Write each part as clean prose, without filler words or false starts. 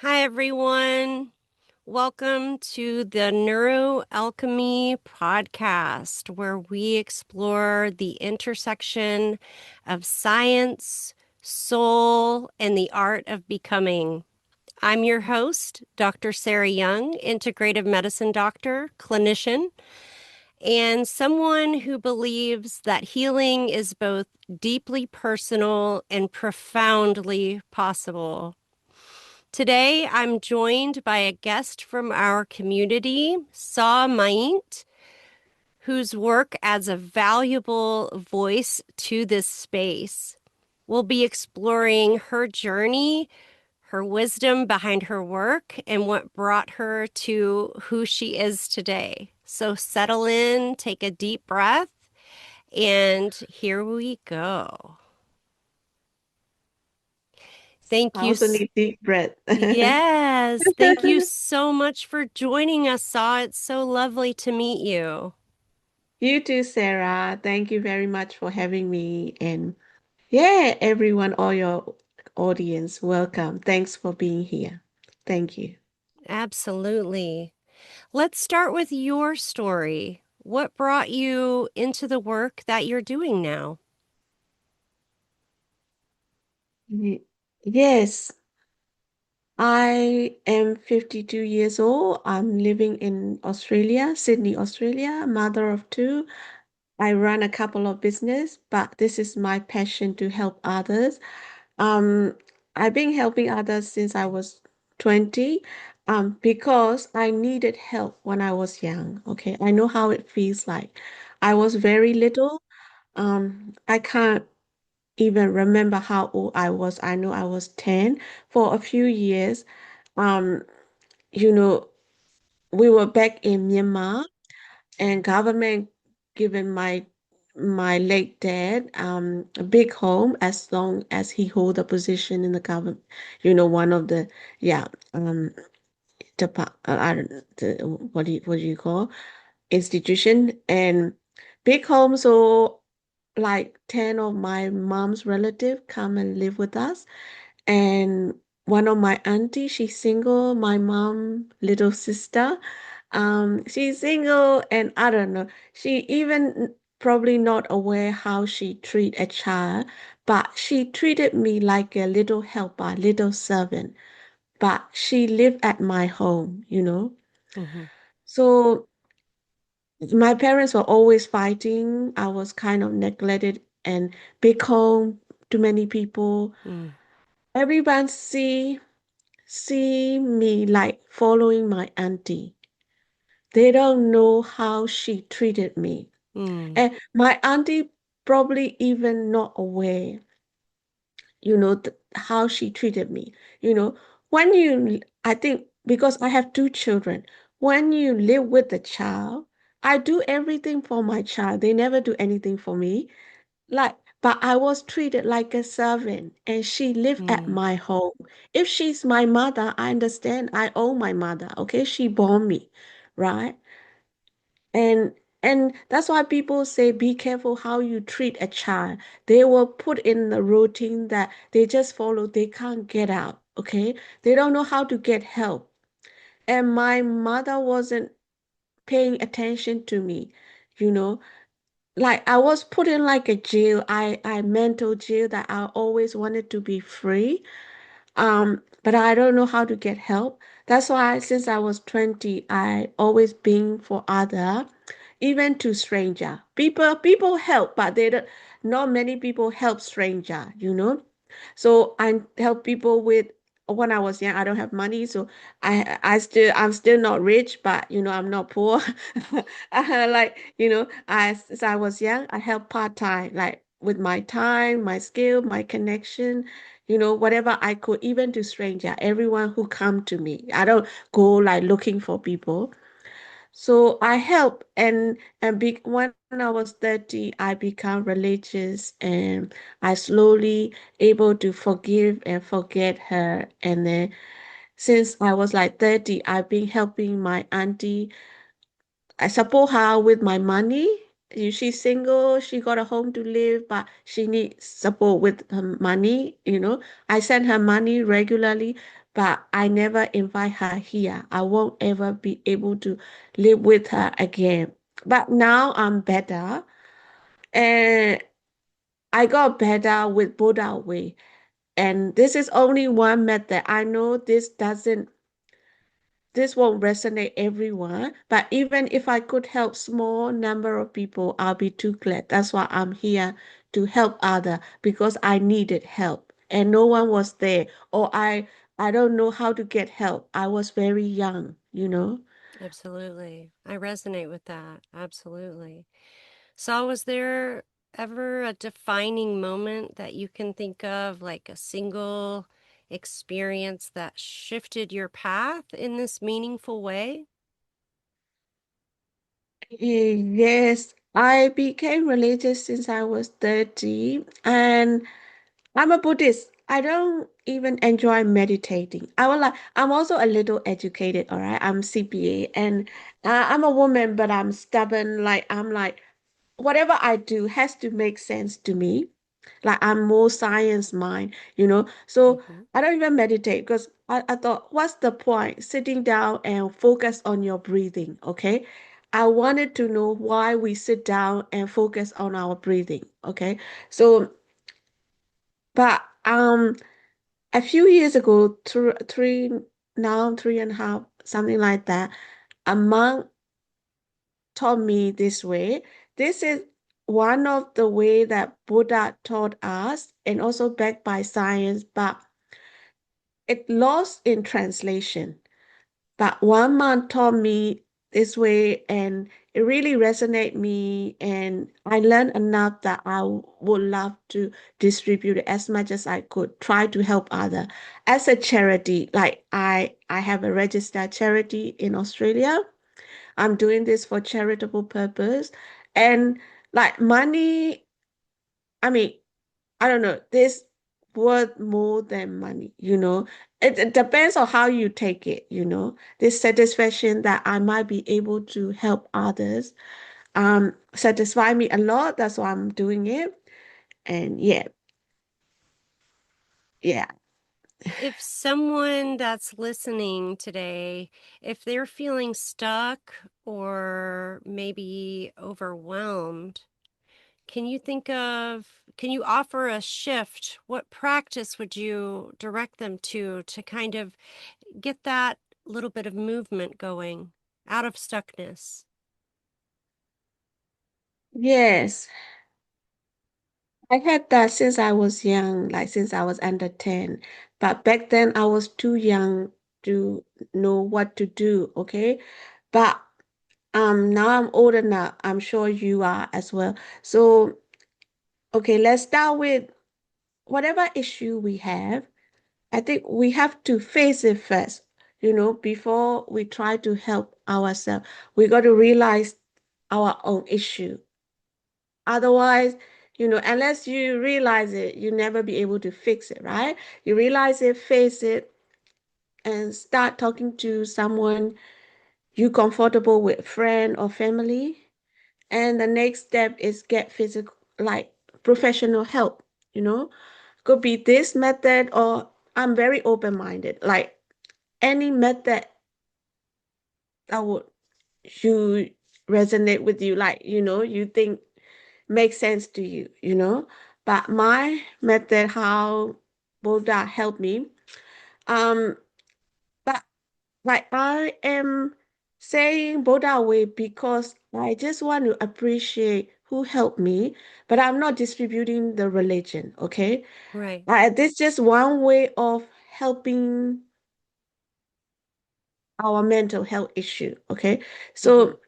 Hi, everyone. Welcome to the NeuroAlchemy podcast, where we explore the intersection of science, soul, and the art of becoming. I'm your host, Dr. Sarah Young, integrative medicine doctor, clinician, and someone who believes that healing is both deeply personal and profoundly possible. Today, I'm joined by a guest from our community, Saw Myint, whose work adds a valuable voice to this space. We'll be exploring her journey, her wisdom behind her work, and what brought her to who she is today. So settle in, take a deep breath, and here we go. Thank I you. also need deep breath. Yes, thank you so much for joining us, Saw. It's so lovely to meet you. You too, Sarah. Thank you very much for having me. And yeah, everyone, all your audience, welcome. Thanks for being here. Thank you. Absolutely. Let's start with your story. What brought you into the work that you're doing now? Ye- Yes, I am 52 years old. I'm living in Australia, Sydney, Australia, mother of two. I run a couple of business, but this is my passion to help others. Um, I've been helping others since I was 20, because I needed help when I was young. Okay, I know how it feels like. I was very little. I can't even remember how old I was. I know I was 10 for a few years. Um, you know, we were back in Myanmar and government given my late dad a big home as long as he hold a position in the government, one of the, yeah, I don't the, what do you call institution, and big home. So like 10 of my mom's relative come and live with us, and one of my auntie, she's single. My mom, little sister, she's single, and I don't know. She even probably not aware how she treat a child, but she treated me like a little helper, little servant. But she lived at my home. Mm-hmm. So my parents were always fighting. I was kind of neglected and big home, too many people. Mm, Everyone see me like following my auntie. They don't know how she treated me. mm, And my auntie probably even not aware, how she treated me. You know, I think because I have two children, when you live with the child, I do everything for my child. They never do anything for me. But I was treated like a servant and she lived at mm, my home. If she's my mother, I understand I owe my mother. Okay, she born me, right? And and that's why people say be careful how you treat a child. They will put in the routine that they just follow, they can't get out. Okay, they don't know how to get help. And my mother wasn't paying attention to me, you know. Like I was put in like a jail, I mental jail that I always wanted to be free. But I don't know how to get help. That's why since I was 20, I always been for other, even to stranger. People help, but they don't, not many people help stranger. So I help people with, when I was young, I don't have money, so I'm still not rich, but I'm not poor. As I was young, I help part-time, like with my time, my skill, my connection, whatever I could, even to stranger, everyone who come to me. I don't go like looking for people. So I help, when I was 30, I become religious, and I slowly able to forgive and forget her. And then since I was like 30, I've been helping my auntie. I support her with my money. She's single, she got a home to live, but she needs support with her money. I send her money regularly, but I never invite her here. I won't ever be able to live with her again. But now I'm better, and I got better with Buddha way. And this is only one method. I know this won't resonate everyone, but even if I could help small number of people, I'll be too glad. That's why I'm here to help other because I needed help and no one was there. Or I don't know how to get help. I was very young, you know. Absolutely. I resonate with that. Absolutely. So, was there ever a defining moment that you can think of, like a single experience that shifted your path in this meaningful way? Yes, I became religious since I was 30 and I'm a Buddhist. I don't even enjoy meditating. I'm also a little educated, all right? I'm CPA and I'm a woman, but I'm stubborn. I'm like, whatever I do has to make sense to me. Like I'm more science mind, you know. So Hmm. I don't even meditate because I thought, what's the point? Sitting down and focus on your breathing, okay? I wanted to know why we sit down and focus on our breathing, okay? So, but a few years ago, now 3.5, something like that, a monk taught me this way. This is one of the way that Buddha taught us and also backed by science, but it lost in translation. But one monk taught me this way and it really resonated me and I learned enough that I would love to distribute it as much as I could, try to help other as a charity. Like I have a registered charity in Australia. I'm doing this for charitable purpose. And like money, I mean, I don't know, this worth more than money, you know. It depends on how you take it, you know. This satisfaction that I might be able to help others satisfy me a lot. That's why I'm doing it. And yeah, yeah. If someone that's listening today, if they're feeling stuck or maybe overwhelmed, can you offer a shift? What practice would you direct them to kind of get that little bit of movement going out of stuckness? Yes. I had that since I was young, like since I was under 10. But back then I was too young to know what to do, okay? But now I'm older now. I'm sure you are as well. So, okay, let's start with whatever issue we have. I think we have to face it first, you know, before we try to help ourselves. We got to realize our own issue. Otherwise, you know, unless you realize it, you never be able to fix it, right? You realize it, face it, and start talking to someone you comfortable with, friend or family. And the next step is get physical, like professional help, you know. Could be this method or I'm very open-minded. Like any method that would you resonate with you, like, you know, you think makes sense to you, you know. But my method, how Buddha helped me, um, but like I am saying Buddha way because I just want to appreciate who helped me, but I'm not distributing the religion, okay? Right. This is just one way of helping our mental health issue, okay? Hmm. So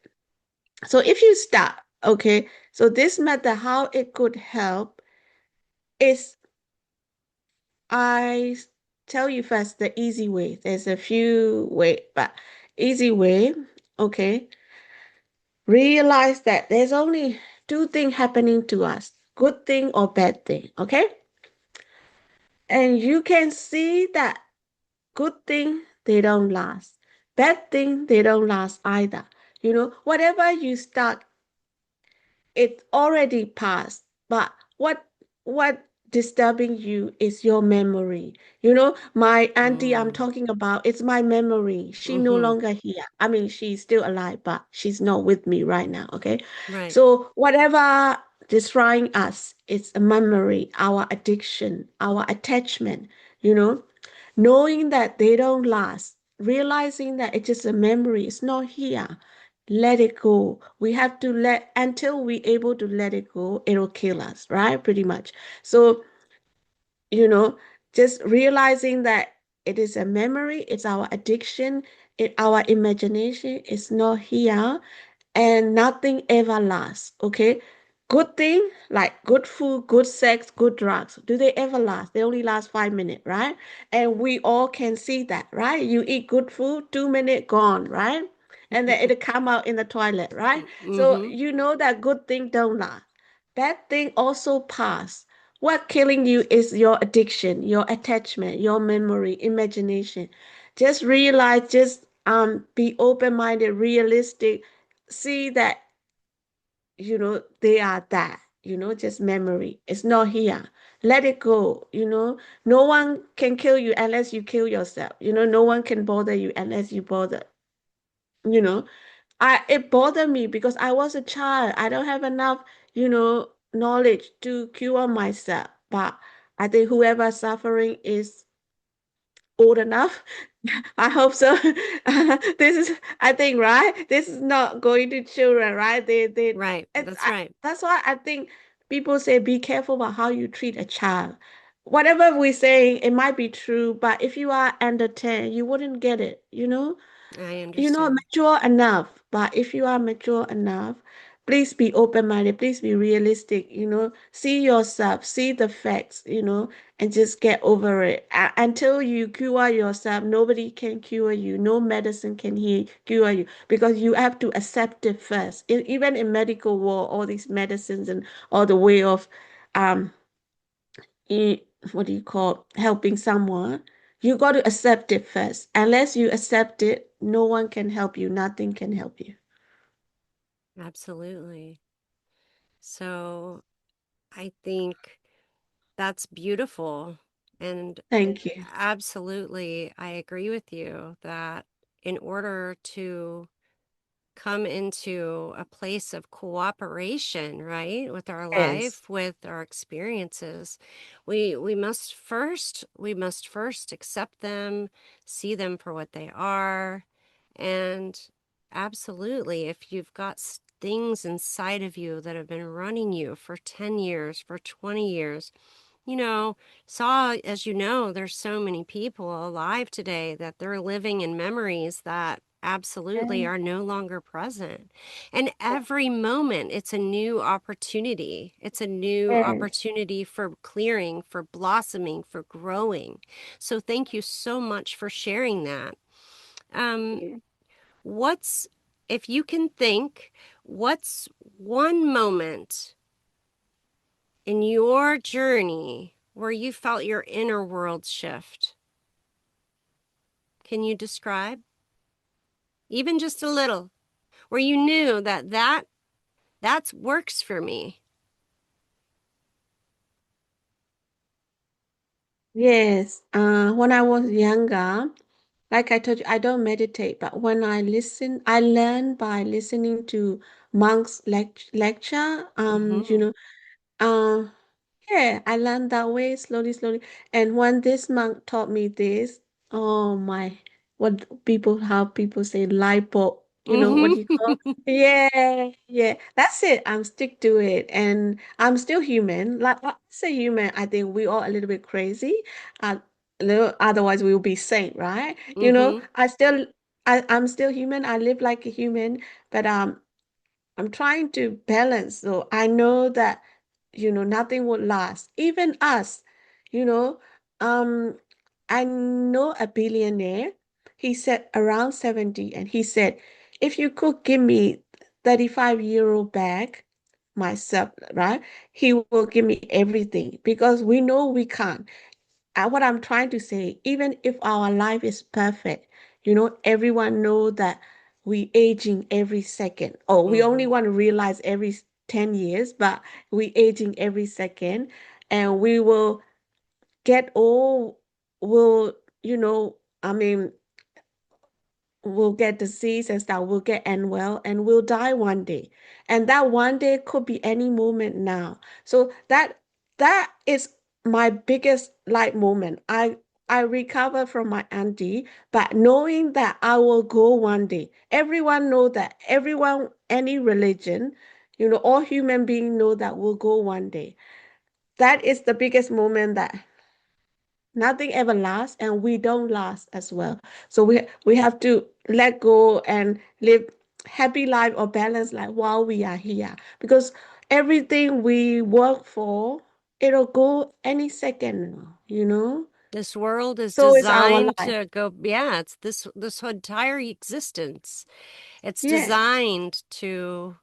so if you start, okay, so this method, how it could help is I tell you first the easy way. There's a few way, but easy way, okay. Realize that there's only two things happening to us, good thing or bad thing, okay? And you can see that good thing, they don't last. Bad thing, they don't last either. You know, whatever you start, it already passed. But what disturbing you is your memory. You know, my auntie I'm Mm. talking about, it's my memory. She no Mm-hmm. longer here. I mean, she's still alive, but she's not with me right now. Okay. Right. So whatever destroying us, it's a memory, our addiction, our attachment, you know, knowing that they don't last, realizing that it's just a memory, it's not here. Let it go. We have to let until we able to let it go, it'll kill us, right? Pretty much. So, you know, just realizing that it is a memory, it's our addiction, our imagination is not here, and nothing ever lasts. Okay. Good thing like good food, good sex, good drugs. Do they ever last? They only last 5 minutes, right? And we all can see that, right? You eat good food, 2 minutes gone, right? And then it'll come out in the toilet, right? So Mm-hmm. you know that good thing don't last. Bad thing also pass. What killing you is your addiction, your attachment, your memory, imagination. Just realize, just be open-minded, realistic, see that they are that, just memory. It's not here. Let it go. No one can kill you unless you kill yourself. No one can bother you unless you bother. You know, it bothered me because I was a child. I don't have enough, knowledge to cure myself. But I think whoever suffering is old enough. I hope so. This is, I think, right? This is not going to children, right? Right. That's right. That's why I think people say be careful about how you treat a child. Whatever we say, it might be true, but if you are under 10, you wouldn't get it. I You're not understand. mature enough. But if you are mature enough, please be open-minded, please be realistic, see yourself, see the facts, and just get over it. Until you cure yourself, nobody can cure you. No medicine can cure you because you have to accept it first. Even in medical world, all these medicines and all the way of um what do you call helping someone, you got to accept it first. Unless you accept it, no one can help you, nothing can help you. Absolutely. So I think that's beautiful. And Thank you. absolutely, I agree with you that in order to come into a place of cooperation, right, with our Yes. life, with our experiences, we must first accept them, see them for what they are, and absolutely, if you've got things inside of you that have been running you for 10 years, for 20 years, you know, as you know, there's so many people alive today that they're living in memories that absolutely Yes. are no longer present. And every moment, it's a new opportunity. It's a new Yes. opportunity for clearing, for blossoming, for growing. So thank you so much for sharing that. Um, Yes. what's, if you can think, what's one moment in your journey where you felt your inner world shift? Can you describe? Even just a little, where you knew that works for me. Yes. When I was younger, like I told you, I don't meditate, but when I listen, I learn by listening to monks lecture. Mm-hmm. Uh, yeah, I learned that way slowly, slowly. And when this monk taught me this, oh my, how people say light bulb, what do you call? Mm-hmm. Yeah, yeah, that's it. I'm stick to it, and I'm still human. Like I say, human. I think we all a little bit crazy. Uh, otherwise we will be sane, right? Mm-hmm. I'm still human. I live like a human, but I'm trying to balance. So I know that, nothing would last. Even us, you know, um, I know a billionaire. He said around 70, and he said, if you could give me 35-year-old back myself, right? He will give me everything because we know we can't. What I'm trying to say, even if our life is perfect, everyone know that we aging every second. Oh, we Mm-hmm. only want to realize every 10 years, but we aging every second. and we will get old, will, you know, I mean, we'll get disease and stuff, we'll get unwell, and we'll die one day. And that one day could be any moment now. So that is my biggest light moment. I recover from my auntie, but knowing that I will go one day. Everyone know that. Everyone, any religion, all human beings know that we'll go one day. That is the biggest moment that nothing ever lasts, and we don't last as well. So we have to let go and live happy life or balanced life while we are here, because everything we work for, it'll go any second now. This world is So is our designed life. to go, yeah, it's this entire existence. It's Yes, designed to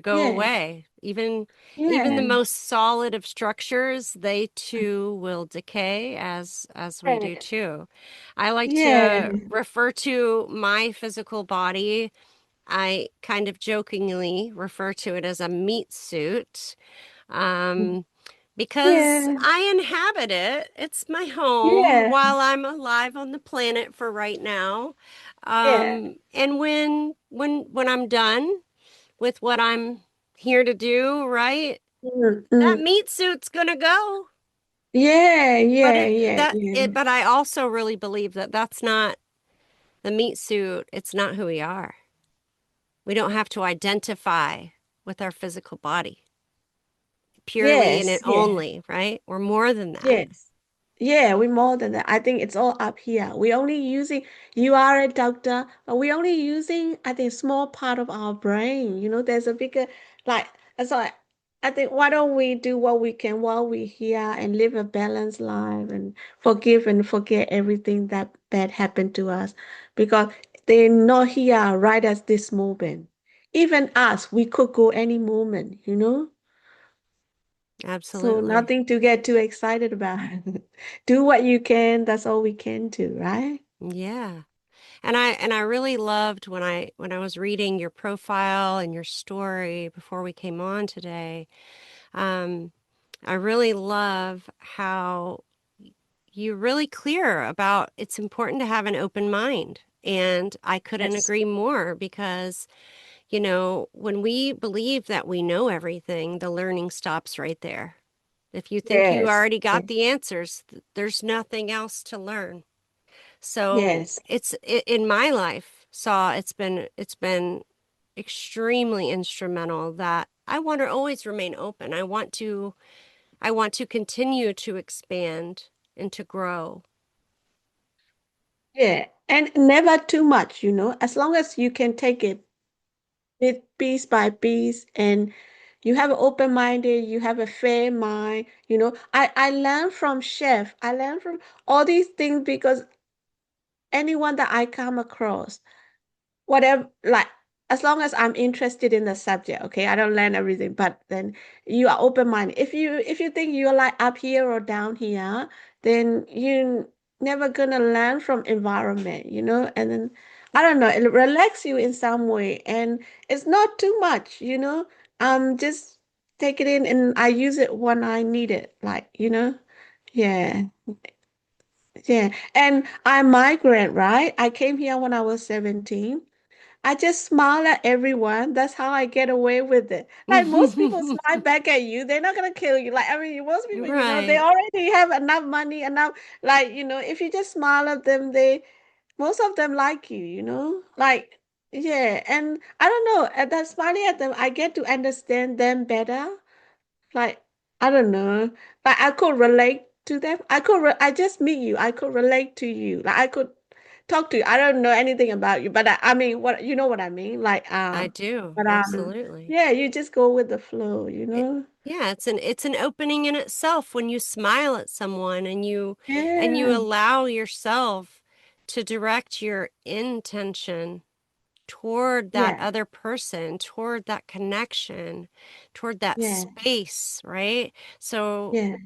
go yes, away. Even the yes, most solid of structures, they too will decay as we do yes, too. I like to yes. refer to my physical body. I kind of jokingly refer to it as a meat suit. Um, because Yeah, I inhabit it. It's my home yeah, while I'm alive on the planet for right now. yeah. And when I'm done with what I'm here to do, right? Mm, That mm. meat suit's gonna go. Yeah, But yeah, yeah, yeah. but I also really believe that that's not the meat suit. It's not who we are. We don't have to identify with our physical body purely and it Yes, yeah. only, right? We're more than that. Yes. Yeah, we more than that. I think it's all up here. We only using, you are a doctor, but we only using, I think, small part of our brain. There's a bigger, like, so I think why don't we do what we can while we're here and live a balanced life and forgive and forget everything that bad happened to us, because they're not here right at this moment. Even us, we could go any moment. So Absolutely. nothing to get too excited about. Do what you can. That's all we can do, right? Yeah. And I really loved when I was reading your profile and your story before we came on today. Um, I really love how you're really clear about it's important to have an open mind. And I couldn't Yes. agree more because, when we believe that we know everything, the learning stops right there. If you think you Yes. already got Yes. the answers, there's nothing else to learn. So Yes. in my life, Saw, it's been extremely instrumental that I want to always remain open. I want to continue to expand and to grow. Yeah. And never too much. As long as you can take it piece by piece, and you have an open minded, you have a fair mind. I learned from chef. I learned from all these things because anyone that I come across, whatever, like, as long as I'm interested in the subject, okay, I don't learn everything, but then you are open-minded. If you think you're like up here or down here, then you never gonna learn from environment. And then I don't know, it relax you in some way, and it's not too much. Just take it in, and I use it when I need it, like. Yeah. Yeah. And I'm migrant, right? I came here when I was 17. I just smile at everyone. That's how I get away with it. Like most people smile back at you, they're not gonna kill you. Like, I mean, most people, they Right. already have enough money, enough, like, if you just smile at them, most of them like you. Like, yeah. And I don't know, at that smiling at them, I get to understand them better. Like, I don't know. Like, I could relate to them. I just meet you. I could relate to you. Like, I could talk to you. I don't know anything about you, but I mean, what you know what I mean? Like, I do. but Absolutely. yeah, you just go with the flow, It, yeah, it's an opening in itself when you smile at someone and you Yeah, allow yourself to direct your intention toward that yeah, other person, toward that connection, toward that yeah, space, right? So yeah,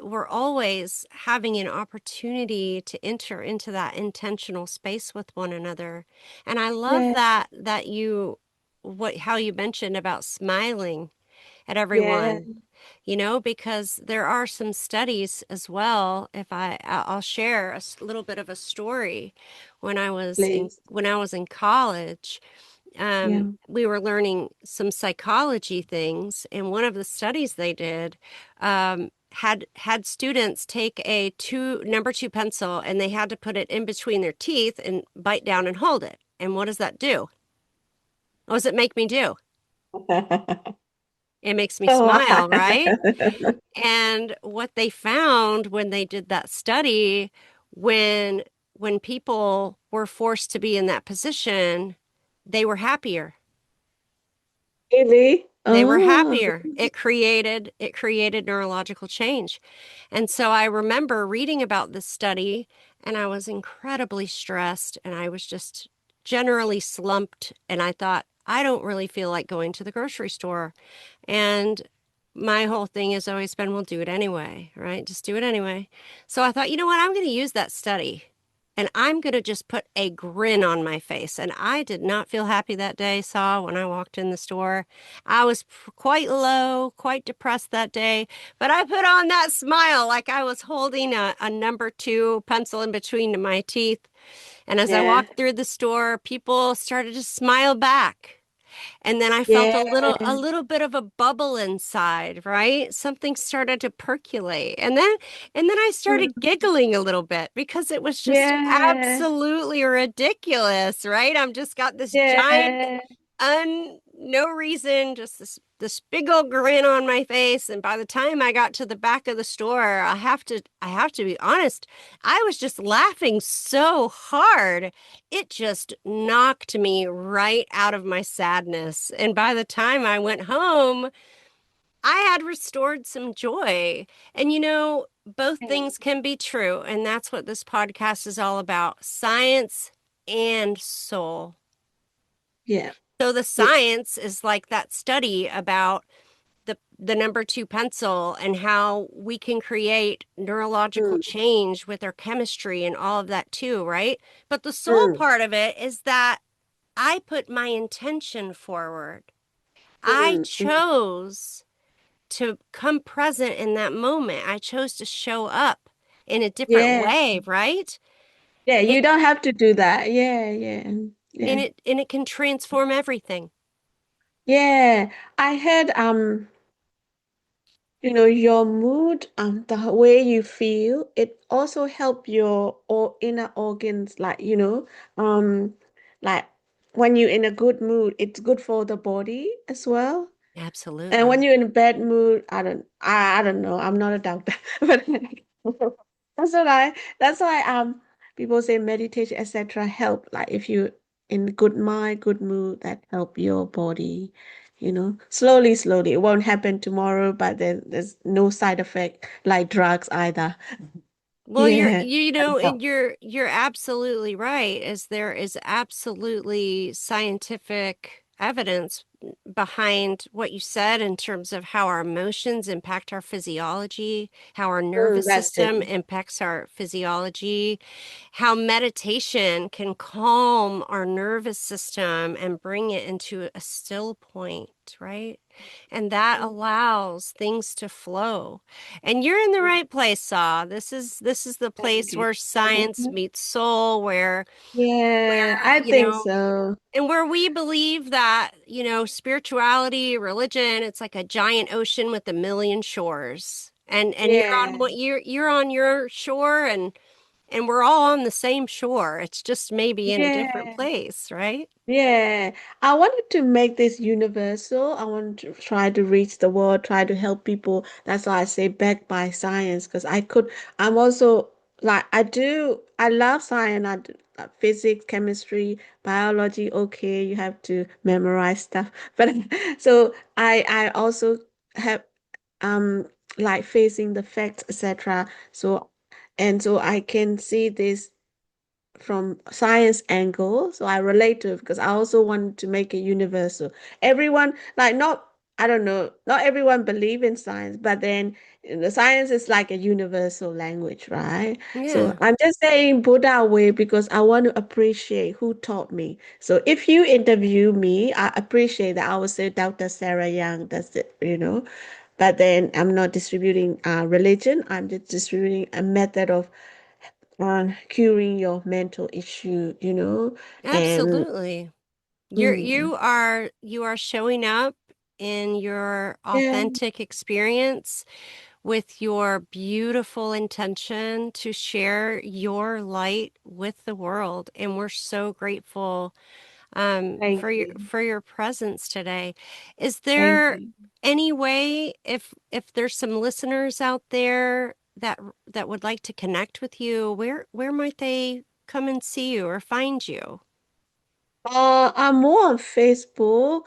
we're always having an opportunity to enter into that intentional space with one another. And I love yeah, that how you mentioned about smiling at yeah, everyone. because there are some studies as well. I'll share little bit of a story. Please. When I was in college, Yeah. we were learning some psychology things, and one of the studies they did had students take a number two pencil, and they had to put it in between their teeth and bite down and hold it. And what does that do? What does it make me do? It makes me Oh, smile, right? And what they found when they did that study, when when people were forced to be in that position, they were happier. really? They were Oh, happier. It created neurological change. And so I remember reading about this study, and I was incredibly stressed, and I was just generally slumped, and I thought, I don't really feel like going to the grocery store. And my whole thing has always been, we'll do it anyway, right? Just do it anyway. So I thought, you know what? I'm going to use that study, and I'm going to just put a grin on my face. And I did not feel happy that day, when I walked in the store. I was quite low, quite depressed that day, but I put on that smile like I was holding a number two pencil in between my teeth. And as I yeah. walked through the store, people started to smile back. And then I felt Yeah. a little bit of a bubble inside, right? Something started to percolate. And then I started giggling a little bit because it was just Yeah. absolutely ridiculous, right? I'm just got this giant Yeah. no reason, just this big old grin on my face. And by the time I got to the back of the store, I have to be honest, I was just laughing so hard. It just knocked me right out of my sadness. And by the time I went home, I had restored some joy. And both things can be true. And that's what this podcast is all about: science and soul. Yeah. So the Yeah. science is like that study about the number two pencil and how we can create neurological Mm, change with our chemistry and all of that too, right? But the soul mm, part of it is that I put my intention forward. I mm. chose to come present in that moment. I chose to show up in a different Yeah. way, right? Yeah. It You don't have to do that. Yeah. Yeah. Yeah. and it can transform everything. Yeah. I heard your mood, the way you feel, it also help your or inner organs, like when you're in a good mood, it's good for the body as well. And when Absolutely. you're in a bad mood, I don't know. I'm not a doctor, but that's what I that's why people say meditation, etc. help. Like if you in good mind, good mood, that help your body, slowly, slowly. It won't happen tomorrow, but there's no side effect like drugs either. Well, Yeah. And help. you're absolutely right, as there is absolutely scientific evidence behind what you said in terms of how our emotions impact our physiology, how our nervous That's it. system impacts our physiology, how meditation can calm our nervous system and bring it into a still point, right? And that allows things to flow. And you're in the right place, Saw. This is the Thank place you. where science meets soul, Yeah, where I think so. and where we believe that, spirituality, religion, it's like a giant ocean with a million shores. And Yeah. you're on your shore, and we're all on the same shore. It's just maybe in a different Yeah. place, right? Yeah, I wanted to make this universal. I want to try to reach the world, try to help people. That's why I say backed by science, because I'm also like, I love science, physics, chemistry, biology. Okay, you have to memorize stuff. But so I also have, um, like facing the facts, etc. So I can see this from science angle, so I relate to it because I also want to make it universal. Everyone, like not, I don't know, not everyone believe in science, but then the science is like a universal language, right? So Yeah. I'm just saying Buddha way because I want to appreciate who taught me. So if you interview me, I appreciate that. I would say Dr. Sarah Young. That's it, But then I'm not distributing religion. I'm just distributing a method of curing your mental issue, and Absolutely. mm, You are showing up in your yeah, authentic experience with your beautiful intention to share your light with the world. And we're so grateful thank you. for your presence today. Is Thank there you. any way, if there's some listeners out there that would like to connect with you, where might they come and see you or find you? I'm more on Facebook.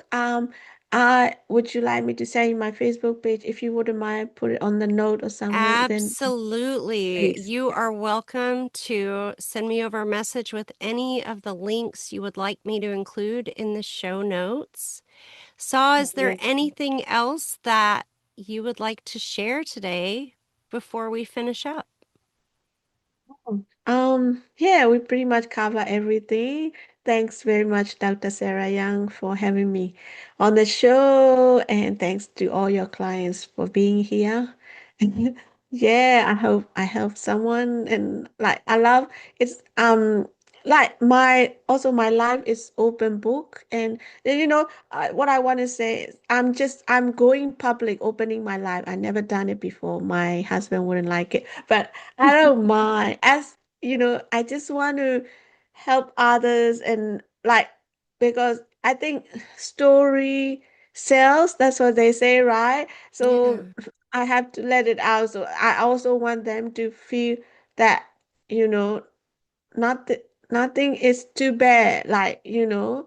I would you like me to say my Facebook page if you wouldn't mind put it on the note or somewhere, then Absolutely. please. You Yeah. are welcome to send me over a message with any of the links you would like me to include in the show notes. Saw, is there Yes. anything else that you would like to share today before we finish up? Yeah, we pretty much cover everything. Thanks very much, Dr. Sarah Young, for having me on the show, and thanks to all your clients for being here. Yeah, I hope I helped someone, and like I love it's like my life is open book, and then what I want to say is I'm going public, opening my life. I never done it before. My husband wouldn't like it, but I don't mind. As I just want to help others and like because I think story sells, that's what they say, right? So Yeah, I have to let it out. So I also want them to feel that, you know, nothing is too bad. Like, yeah,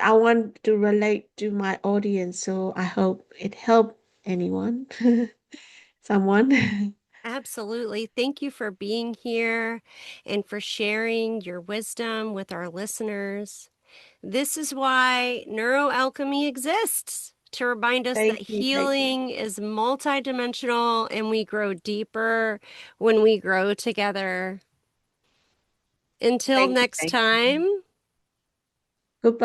I want to relate to my audience. So I hope it helped anyone, someone. absolutely. Thank you for being here and for sharing your wisdom with our listeners. This is why NeuroAlchemy exists to remind us that Thank you. Thank you. healing is multidimensional and we grow deeper when we grow together. Until Thank you. next Thank you. time. Goodbye.